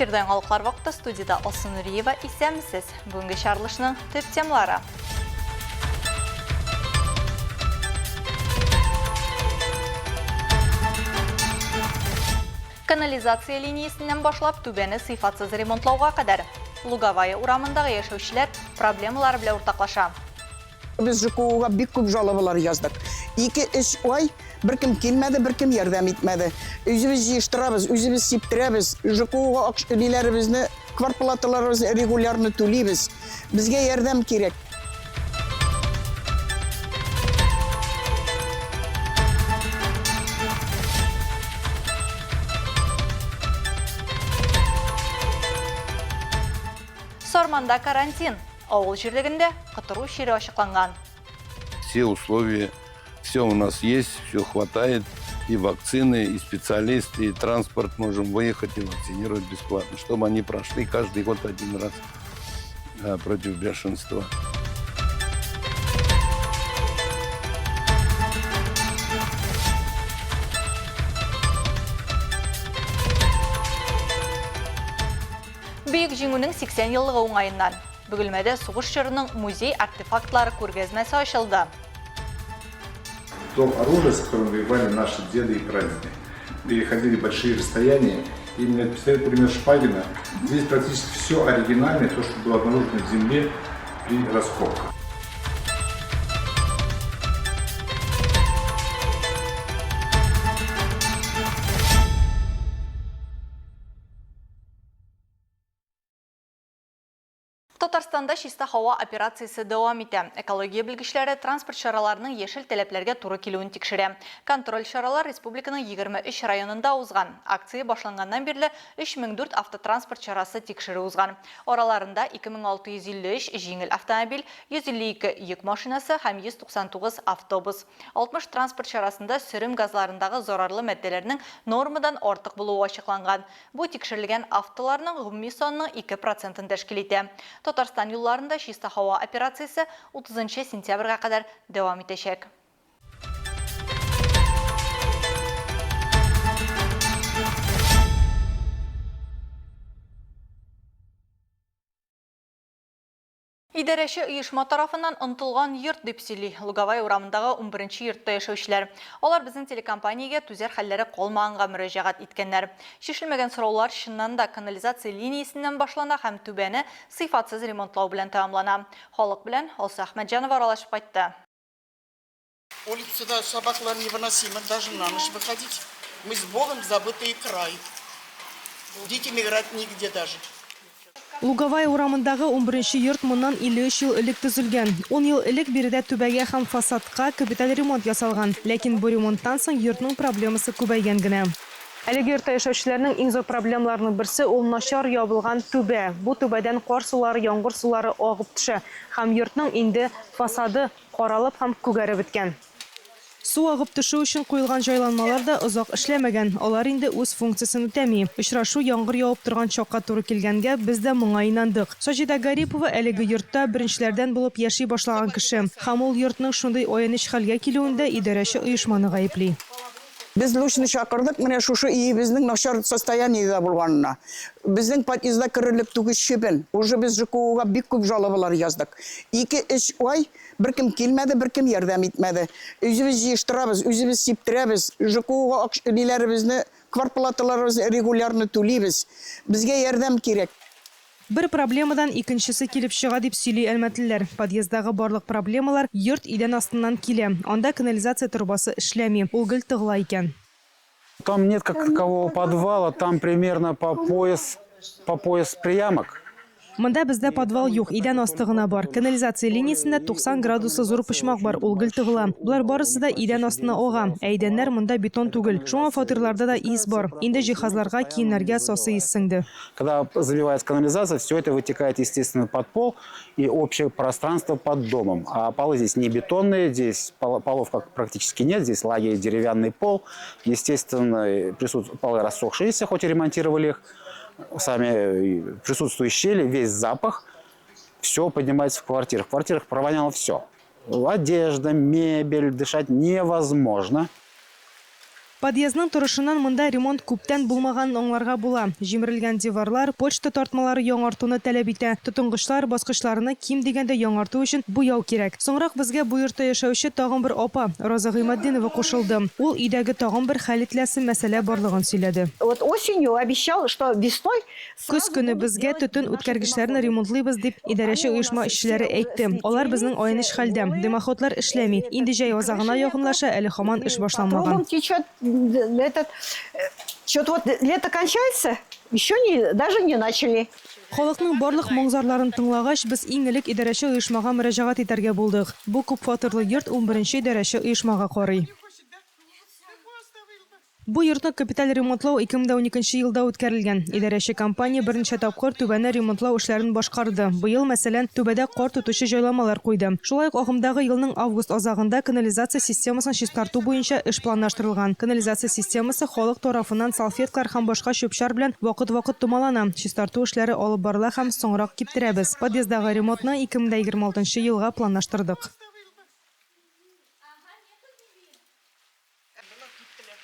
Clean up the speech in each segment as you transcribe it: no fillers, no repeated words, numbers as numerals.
Эфирден алықлар вақытта студияда Алсын Нұриева исәмісіз. Бүгінгі шарылышының төп темалары. Канализация линиясынан башлап түбәні сыйфатсыз ремонтлауға қадар. Луговая урамындағы яшәүчеләр проблемалар белән уртаклаша. Biz ЖКУ'га бик күп жалобалар яздык. 2-3 ай беркем килмәде, беркем ярдәм итмәде. Үзебез җыештырабыз, үзебез сиптерәбез. ЖКУ'га акчаларыбызны, квартплаталарыбызны регулярно түлибез. Безгә ярдәм кирәк. Сорманда карантин. Ауыл җирлегендә кытыру шире ачыкланган. Все условия, все у нас есть, все хватает. И вакцины, и специалисты, и транспорт можем выехать и вакцинировать бесплатно, чтобы они прошли каждый год один раз против бешенства. Бүйік жеңүнің 80 еллыгы уңайыннан Бөгелмәдә сугыш чорының музей артефактлары күргәзмәсе ачылды. То оружие, с которым воевали наши деды и прадеды, переходили большие расстояния. Именно пистолет, например, Шпагина. Здесь практически все оригинальное, то, что было обнаружено в земле при раскопках. Татарстанда чиста һава операциясы дәвам итә. Экология белгечләре транспорт чараларының яшел таләпләргә туры килүен тикшерә. Контроль чаралар республиканың 23 районында узган. Акция башланганнан бирле 3004 автотранспорт чарасы тикшерү узган. Араларында 2653 җиңел автомобиль, 152 йөк машинасы һәм 199 автобус. 60 транспорт чарасында сөрем газларындагы зарарлы матдәләрнең нормадан артык булуы ачыкланган. Бу тикшерелгән автоларның гомуми санының 2% тәшкил итә. Татарстан юлларында чиста һава операциясы 30 сентябрьгә кадәр дәвам итәчәк. Идарәче оешма тарафыннан ынтылган йорт дип сөйли Луговая урамындагы 11-нче йортта яшәүчеләр. Алар безнең телекомпаниягә түзәр хәлләре калмаганга мөрәҗәгать иткәннәр. Шишелмәгән сораулар чыннан да канализация линиясеннән башлана һәм түбәне сыйфатсыз ремонтлау белән тәмамлана. Халык белән Алса Әхмәтҗанова аралашып кайтты. Улица собаклар невыносимо, даже на ночь выходить. Мы с Богом забытый край. Детям играть нигде даже. Луговая урамындагы 11-нче йорт моннан 53 ел элек төзелгән. 10 ел элек биредә түбәгә һәм фасадка капиталь ремонт ясалган. Ләкин бу ремонттан соң йортның проблемасы күбәйгән генә. Әлеге йортта яшәүчеләрнең иң зур проблемаларының берсе ул начар ябылган түбә. Бу түбәдән кар сулары, яңгыр сулары агып төшә һәм йортның инде фасады каралып һәм күгәреп беткән. Су агып төшү өчен куелган җайланмалар да озак эшләмәгән. Алар инде үз функциясын үтәми. Очрашу яңгыр явып торган чакка туры килгәнгә без дә моңа инандык. Саҗидә Гарипова әлеге йортта беренчеләрдән булып яши башлаган кеше. Һәм ул йортның шундый аянич хәлгә килүендә идарәче оешманы гаепли. Biz Лушны чакырдык, менә шушы иебезнең начар состояниедә булганына. Безнең подъездда кирелеп түгез чебен. Уже без ЖКУ'га бик күп жалобалар яздык. 2-3 ай беркем килмәде, беркем ярдәм итмәде. Үзебез җыештырабыз, үзебез сиптерәбез. ЖКУ'га акчаларыбызны, квартплаталарыбызны регулярно түлибез. Безгә ярдәм кирәк. Бер проблемадан икенчесе килеп чыга дип сөйли әлмәтлеләр. Подъездагы барлык проблемалар йорт идән астыннан килә. Анда канализация трубасы эшләми. Ул гел тыгыла икән. Там нет какого подвала, там примерно по пояс приямок. Монда бездә подвал юк, идән асты гына бар. Канализация линиясендә 90 градуслы зур почмак бар, ул гел тыгыла. Булар барысы да идән астына ага. Идәннәр монда бетон түгел. Шуңа фатирларда да ис бар. Инде җиһазларга, киемнәргә сасы ис сеңде. Когда заливается канализация, все это вытекает, естественно, под пол и общее пространство под домом. А полы здесь не бетонные, здесь полов практически нет, здесь лагерь деревянный пол. Естественно, присутствуют полы рассохшиеся, хоть и ремонтировали их. Сами присутствуют щели, весь запах, все поднимается в квартирах. В квартирах провоняло все. Одежда, мебель, дышать невозможно. Подъездның турышынан мында ремонт күптән булмаган аңларга була. Җимерелгән диварлар, почта тартмалары яңартуны таләп итә. Тотынгычлар баскычларны ким дигәндә яңарту өчен буяу кирәк. Соңрак безгә бу йортта яшәүче тагын бер апа, Роза Гыймаддинова кушылды. Ул өйдәге тагын бер хәл ителәсе мәсьәлә барлыгын сөйләде. Вот осенью обещал, что весной... Көз көне безгә төтен үткәргечләрен ремонтлыйбыз дип идарәче оешма эшчеләре әйтте. Алар безнең аениш хәлдә. Дымоходлар эшләми. Инде җәй азагына якынлаша, әле һаман эш башланмаган. Что-то вот лето кончается, еще даже не начали. Халыкның барлык моңзарларын тыңлагач, без иң элек идарәче оешмага мөрәҗәгать итәргә булдык. Бу күп фатирлы йорт 11-нче идарәче оешмага карый. Бу йортны капиталь ремонтлау 2012 елда үткәрелгән. Идарәче компания берничә тапкыр түбәне ремонтлау эшләрен башкарды. Быел, мәсәлән, түбәдә кар тотучы җайламалар куйды. Шулай ук агымдагы елның август азагында канализация системасын чистарту буенча эш планлаштырылган. Канализация системасы халык тарафыннан салфеткалар һәм башка чүп-чар белән вакыт-вакыт томалана. Чистарту эшләре алып барыла һәм соңрак киптерәбез. Подъездагы ремонтны 2026 елга планлаштырдык.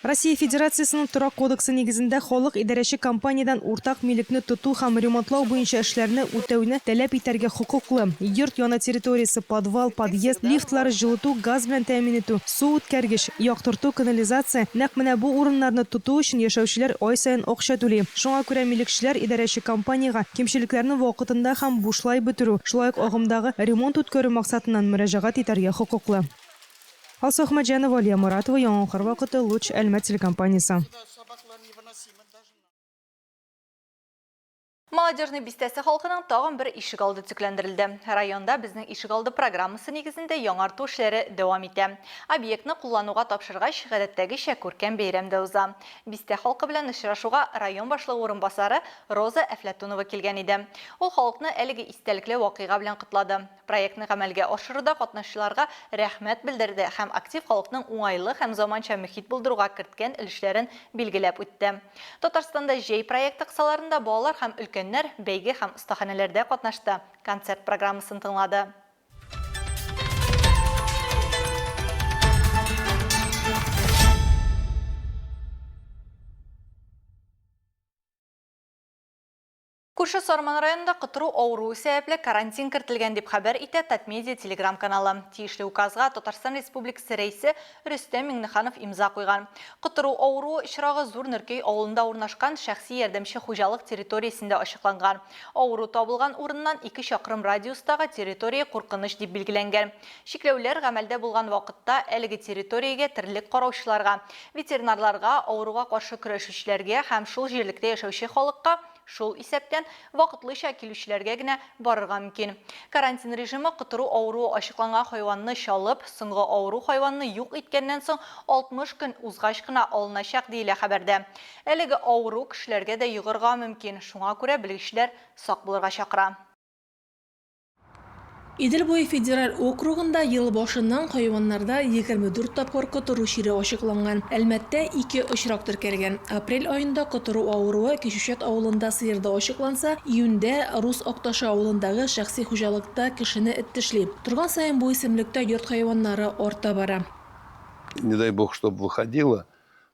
Россия Федерациясының торак кодексы нигезендә халык идарәче компаниядән уртак милекне тоту һәм ремонтлау буенча эшләрне үтәүне таләп итәргә хокуклы. Йорт яна территориясе, подвал, подъезд, лифтлар, җылыту, газ белән тәэмин итү, су үткәргеч, яктырту, канализация, нәкъ менә бу урыннарны тоту өчен яшәүчеләр ай саен акча түли. Шуңа күрә милекчеләр идарәче компанияга кимчелекләрне вакытында һәм бушлай бетерү, шулай ук агымдагы ремонт үткәрү максатыннан мөрәҗәгать итәргә хокуклы. Алсу Ахмаджанова, Алия Муратова, Яңгыр вакыты, Луч, Әлмәт телекомпаниясе. Молодежный бистәсе халкының тагын бер ишегалды төзекләндерелде. Районда безнең ишегалды программасы нигезендә яңарту эшләре дәвам итә. Объектны куллануга тапшыргач, гадәттәгечә күркәм бәйрәмдә уза. Бистә халкы белән очрашуга район башлыгы урынбасары Роза Әфләтунова килгән иде. Ул халыкны әлеге истәлекле вакыйга белән котлады. Проектны гамәлгә ашыруда катнашчыларга рәхмәт белдерде һәм актив халыкның уңайлы һәм заманча мөхит булдыруга керткән өлешләрен билгеләп үтте. Татарстанда җәй проекты кысаларында балалар һәм өлкәннәр бәйге һәм остаханәләрдә катнашты. Концерт программасын тыңлады. Күрше Сарман районында кытыру авыруы сәбәпле карантин кертелгән дип хәбәр итә Татмедиа телеграм каналы. Тиешле указга Татарстан Республикасы рәисе Рөстәм Миңнеханов имза куйган. Кытыру авыруы очрагы Зур Нөркәй авылында урнашкан шәхси ярдәмче хуҗалык территориясендә ачыкланган. Авыру табылган урыннан 2 чакрым радиустагы территория куркыныч дип билгеләнгән. Шикләүләр гамәлдә булган вакытта әлеге территориягә терлек караучыларга, ветеринарларга, авыруга каршы көрәшүчеләргә һәм шул җирлектә яшәүче халыкка шул исәптән вакытлыча килүчеләргә генә барырга мөмкин. Карантин режимы кытыру авыруы ачыкланган хайванны чалып, соңгы авыру хайванны юк иткәннән соң 60 көн узгач кына алыначак диелә хәбәрдә. Әлеге авыру кешеләргә дә йогырга мөмкин. Шуңа күрә белгечләр сак булырга чакыра. Идел буе федераль округында ел башыннан хайваннарда 24 тапкыр кытыру чире ачыкланган. Әлмәттә 2 очрак теркәлгән. Апрель айында кытыру авыруы Кешүшәт авылында сыерда ачыкланса, июньдә Рус Акташы авылындагы шәхси хуҗалыкта кешене эт тешли. Торган саен бу исемлектә йорт хайваннары арта бара. Не дай бог, чтобы выходило.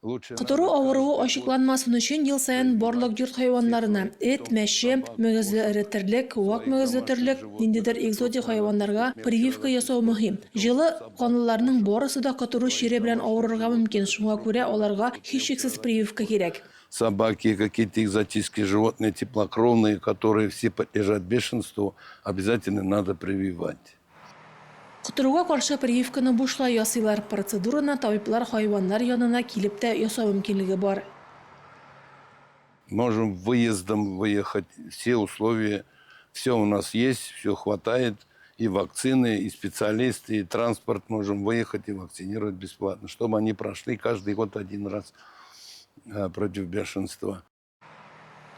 Кытыру авыруы ачыкланмасын өчен ел саен барлык йорт хайваннарына эт, мәче, мөгезле эре терлек, вак мөгезле терлек, ниндидер экзотик хайваннарга прививка ясау мөһим. Җылы канлыларның барысы да кытыру чире белән авырырга мөмкин. Шуңа күрә аларга һичшиксез прививка кирәк. Собаки, какие-то экзотические животные, теплокровные, которые все подлежат бешенству, обязательно надо прививать. Кытыруга каршы прививканы бушлай ясыйлар. Процедураны табиблар хайваннар янына килеп тә ясау мөмкинлеге бар. Можем выездом выехать, все условия, все у нас есть, все хватает, и вакцины, и специалисты, и транспорт можем выехать и вакцинировать бесплатно, чтобы они прошли каждый год один раз против бешенства.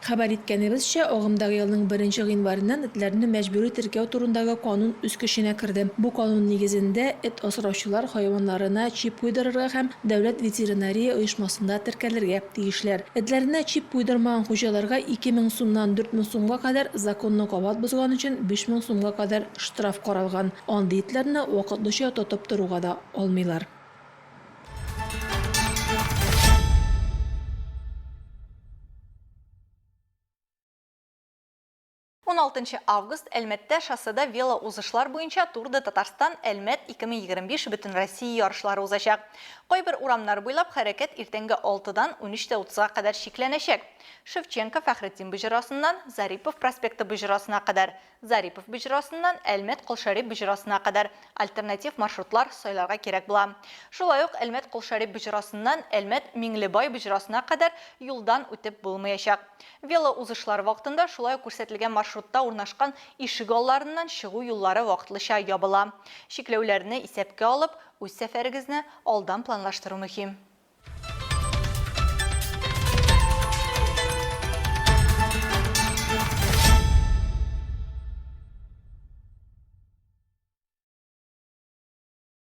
Хәбәр иткәнебезчә, агымдагы елның 1 гыйнварыннан этләрне мәҗбүри теркәү турындагы канун үз көченә керде. Бу канун нигезендә эт асраучылар хайваннарына чип куйдырырга һәм дәүләт ветеринария оешмасында теркәлергә тиешләр. Этләренә чип куйдырмаган хуҗаларга 2000 сумнан 4000 сумга кадәр законны кабат бозган өчен 5000 сумга кадәр штраф каралган. Андый этләрне вакытлыча тотып торуга да алмыйлар. 16 август Әлмәттә шосседа вело узышлар буенча Тур де Татарстан Әлмәт 2025 бөтен Россия ярышлары узачак. Кайбер урамнар буйлап хәрәкәт иртәнге 6-дан 13:30-га кадәр шикләнәчәк. Шевченко Фәхретдин бөҗрасыннан Зарипов проспекты бөҗрасына кадәр, Зарипов бөҗрасыннан Әлмәт Кулшарип бөҗрасына кадәр альтернатив маршрутлар сайларга кирәк була. Шулай ук Әлмәт Кулшарип бөҗрасыннан Әлмәт Миңлебай бөҗрасына кадәр юлдан үтеп булмаячак. Вело узышлар вакытында шулай күрсәтелгән маршрутта урнашкан ишек алларыннан чыгу юллары вакытлыча ябыла. Шикләүләрне исәпкә алып, үз сәфәрегезне алдан планлаштыру мөһим.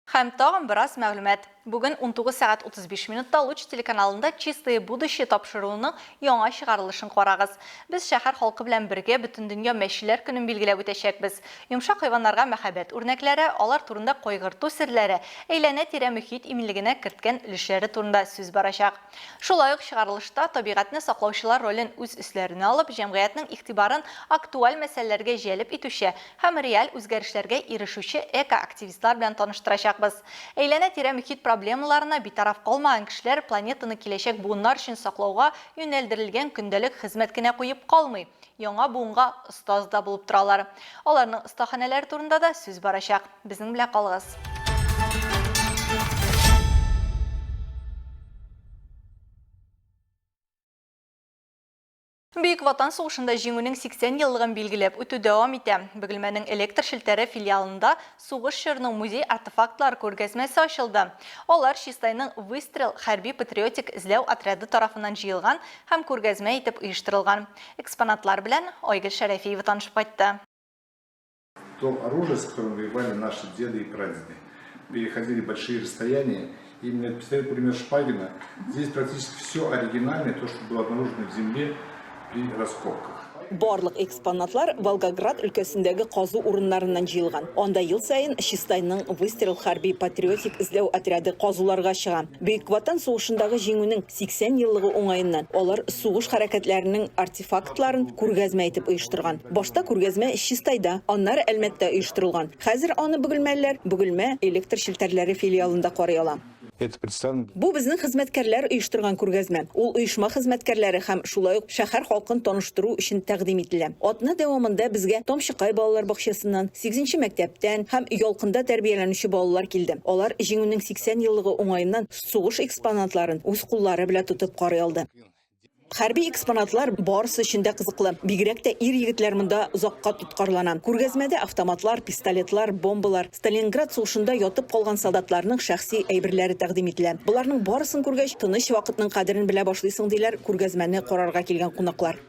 Һәм тагын бераз мәгълүмат. Бүген 19:35 Луч телеканалында «Чистое будущее» тапшыруының яңа чыгарылышын карагыз. Без шәһәр халкы белән бергә бөтен дөнья мәчеләр көнен билгеләп үтәчәкбез. Йомшак хайваннарга мәхәббәт үрнәкләре, алар турында кайгырту серләре, әйләнә-тирә мөхит иминлегенә керткән өлешләре турында сүз барачак. Шулай ук чыгарылышта табигатьне саклаучылар ролен үз өсләренә алып, җәмгыятьнең игътибарын актуаль мәсьәләләргә җәлеп итүче һәм реаль үзгәрешләргә ирешүче эко-активистлар белән таныштырачакбыз. Әйләнә-тирә мөхит проблемаларына битараф калмаган кешеләр планетаны киләчәк буыннар өчен саклауга юнәлдерелгән көндәлек хезмәт кенә куеп калмый. Яңа буынга остаз да булып торалар. Аларның остаханәләре турында да сүз барачак. Безнең белән калыгыз. Бөек Ватан сугышында җиңүнең 80 еллыгын билгеләп үтү дәвам итә. Бөгелмәнең электр шелтәре филиалында сугыш чорының музей артефактлар күргәзмәсе ачылды. Алар Чистайның Выстрел хәрби-патриотик эзләү отряды тарафыннан җыелган һәм күргәзмә итеп оештырылган. Экспонатлар белән Айгөл Шәрәфиева танышып кайтты. То оружие, с которым воевали наши деды и прадеды, переходили большие расстояния. Именно пистолет-пулемет Шпагина, здесь практически все оригинальное, то, что было обнаружено в земле при раскопках. Барлык экспонатлар Волгоград өлкәсендәге казу урыннарыннан җыелган. Анда ел сайын Чистайның Выстрел хәрби-патриотик эзләү отряды казуларга чыга. Бөек Ватан сугышындагы җиңүнең 80 еллыгы уңаеннан алар сугыш хәрәкәтләренең артефактларын күргәзмә итеп оештырган. Башта күргәзмә Чистайда, аннары Әлмәттә оештырылган. Хәзер аны Бөгелмә электр шелтәрләре филиалында карый ала. Бу безнең хезмәткәрләр оештырган күргәзмә. Ул оешма хезмәткәрләре һәм шулай ук шәһәр халкын таныштыру өчен тәкъдим ителә. Атна дәвамында безгә Тамчыкай балалар бакчасыннан, 8нче мәктәптән һәм Ялкында тәрбияләнүче балалар килде. Алар җиңүнең 80 еллыгы уңаеннан сугыш экспонатларын үз куллары белән тотып карый алды. Хәрби экспонатлар барысы өчен дә кызыклы. Бигрәк тә ир-егетләр монда озакка тоткарлана. Күргәзмәдә автоматлар, пистолетлар, бомбалар, Сталинград сугышында ятып калган солдатларның шәхси әйберләре тәкъдим ителә. Буларның барысын күргәч, тыныч вакытның кадерен белә башлыйсың диләр күргәзмәне карарга килгән кунаклар.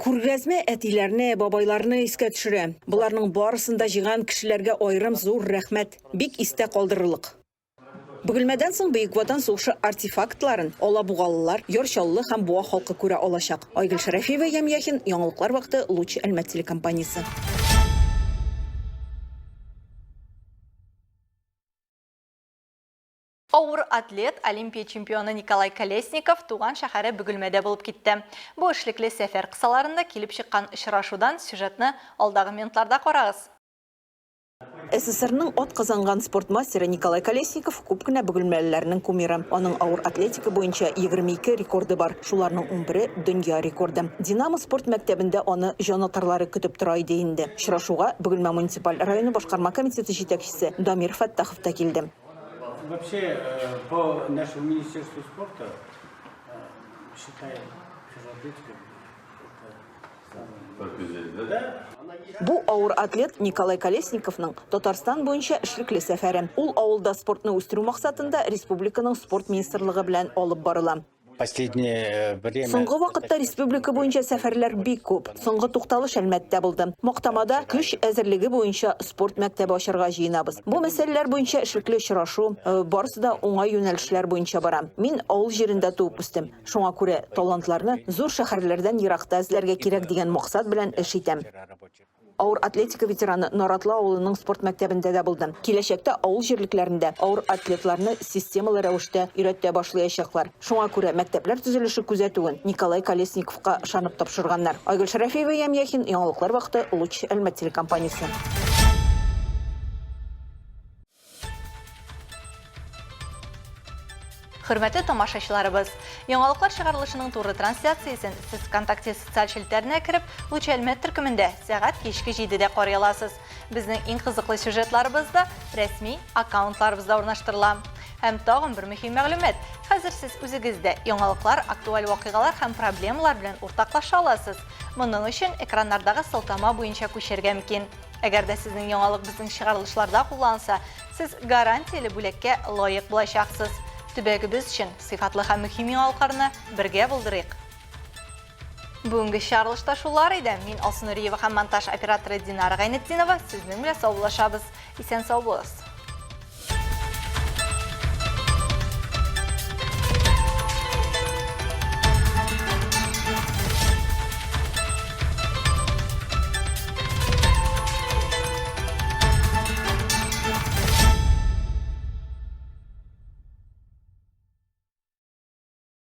Күргәзмә әтиләрне, бабайларны искә төшерә. Буларның барысында җыйган кешеләргә аерым зур рәхмәт. Бик истә калдырырлык. Бөгелмәдән соң Бөек Ватан сугышы артефактларын Алабугалылар, Ярчаллы һәм Буа халкы күрә алачак. Айгөл Шәрәфиева, Ямьяхин, яңалыклар вакыты, Луч Әлмәт телекомпаниясе. Авыр атлет, Олимпия чемпионы Николай Колесников туган шәһәре Бөгелмәдә булып китте. Бу эшлекле сәфәр кысаларында килеп чыккан очрашудан сюжетны алдагы минутларда карагыз. СССРның ат казанган спорт мастеры Николай Колесников күп кенә бөгелмәлеләрнең кумиры. Аның авыр атлетика буенча 22 рекорды бар. Шуларның 11 дөнья рекорды. Динамо спорт мәктәбендә аны җанатарлары көтеп тора иде инде. Очрашуга Бөгелмә муниципаль районы башкарма комитеты җитәкчесе Дамир Фәттахов та килде. Вообще, по нашему министерству спорта считаем, что атлетика Бу авыр атлет Николай Колесниковның Татарстан буенча эшлекле сәфәре. Ул авылда спортны үстерү максатында республиканың спорт министрлыгы белән алып барыла. Соңгы вакытта республика буенча сәфәрләр бик күп. Соңгы тукталыш Әлмәттә булды. Мактамада көч әзерлеге буенча спорт мәктәбе ачарга җыенабыз. Бу мәсьәләләр буенча эшлекле очрашу, барысы да уңай юнәлешләр буенча бара. Мин авыл җирендә туып үстем. Шуңа күрә талантларны зур шәһәрләрдән еракта эзләргә кирәк дигән максат белән эш итәм. Ауыр атлетика ветераны Наратлы авылының спорт мәктәбендә дә булды. Киләчәктә авыл җирлекләрендә ауыр атлетларны системалы рәвештә өйрәтә башлаячаклар. Шуңа күрә мәктәпләр төзелеше күзәтүен Николай Колесниковка ышанып тапшырганнар. Айгөл Шәрәфиева, Ямьяхин, яңалыклар вакыты, Луч Әлмәт телекомпаниясе. Хөрмәтле тамашачыларыбыз, яңалыклар чыгарылышының туры трансляциясын сез ВКонтакте социаль челтәренә кереп, Луч Әлмәт төркемендә сәгать кичке 7-дә карый аласыз. Безнең иң кызыклы сюжетларыбызда рәсми аккаунтларыбызда урнаштырыла. Һәм тагын бер мөһим мәгълүмат. Хәзер сез үзегездә яңалыклар, актуаль вакыйгалар һәм проблемалар белән уртаклаша аласыз. Моның өчен экраннардагы сылтама буенча күчәргә мөмкин. Әгәр дә сезнең яңалык безнең чыгарылышларда кулланса, сез гарантияле бүләккә лаек булачаксыз. Төбәгебез өчен сыйфатлы һәм мөһим яңалыкларны бергә булдырыйк. Бүгенге чыгарылышта шулар иде. Мин Алсу Нуриева һәм монтаж операторы Динара Гайнетдинова сезнең белән саулашабыз. Исән сау булыгыз.